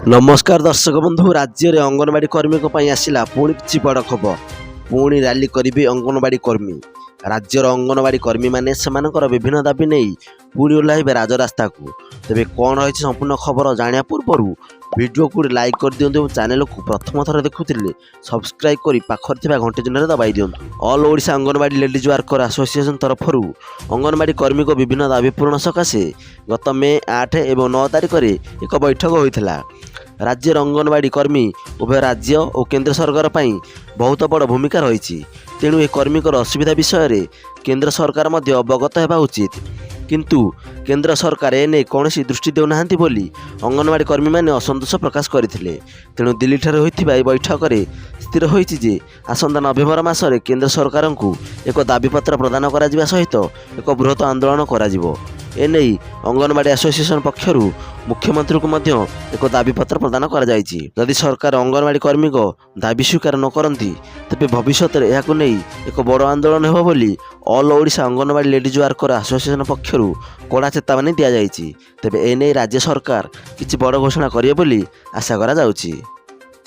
नमस्कार दर्शक बंधु। राज्य में अंगनवाड़ी कर्मी आसला पुणी किसी बड़ खबर। पुणी रैली करेंगे अंगनवाड़ी कर्मी। राज्यर अंगनवाड़ी कर्मी मैंने विभिन्न दाबी नहीं पुणी ओह्लैबे राजरास्ता को। तेज कौन रही संपूर्ण खबर जाना पूर्व वीडियो को लाइक कर दिंतु। चैनल को प्रथम थर देखुले सब्सक्राइब कर पाखर घंटे चिन्ह दबाई दिंतु। All Odisha Anganwadi ladies worker association तरफ अंगनवाड़ी कर्मी को विभिन्न दाबी पूरण सकाशे गत मे 8 और 9 तारिख में एक बैठक होता। राज्य अंगनवाड़ी कर्मी उभय राज्य और केंद्र सरकार पर बहुत बड़ भूमिका रही। तेणु ए कर्मी असुविधा विषय केंद्र सरकार अवगत होगा उचित, किंतु केंद्र सरकार एने कौन दृष्टि देना अंगनवाड़ी कर्मी मैंने असंतोष प्रकाश करते। तेणु दिल्ली ठारे होइथिबा ए बैठक में स्थिर होइछि जे आसंता नवेम्बर मासरे केंद्र सरकार को एक दाबीपत्र प्रदान करा सहित एक बृहत आंदोलन करा। एने अंगनवाड़ी एसोसिएशन पक्षर मुख्यमंत्री को एक दाबीपत्र प्रदान करा। सरकार अंगनवाड़ी कर्मी को दाबी स्वीकार न करती तेज भविष्य में यह एक बड़ आंदोलन हो बोली all Odisha Anganwadi ladies worker association पक्षर कड़ा चेतावनी दि जाइए। तेज एने राज्य सरकार किसी बड़ घोषणा करेंगे बोली आशा करा जाउछि।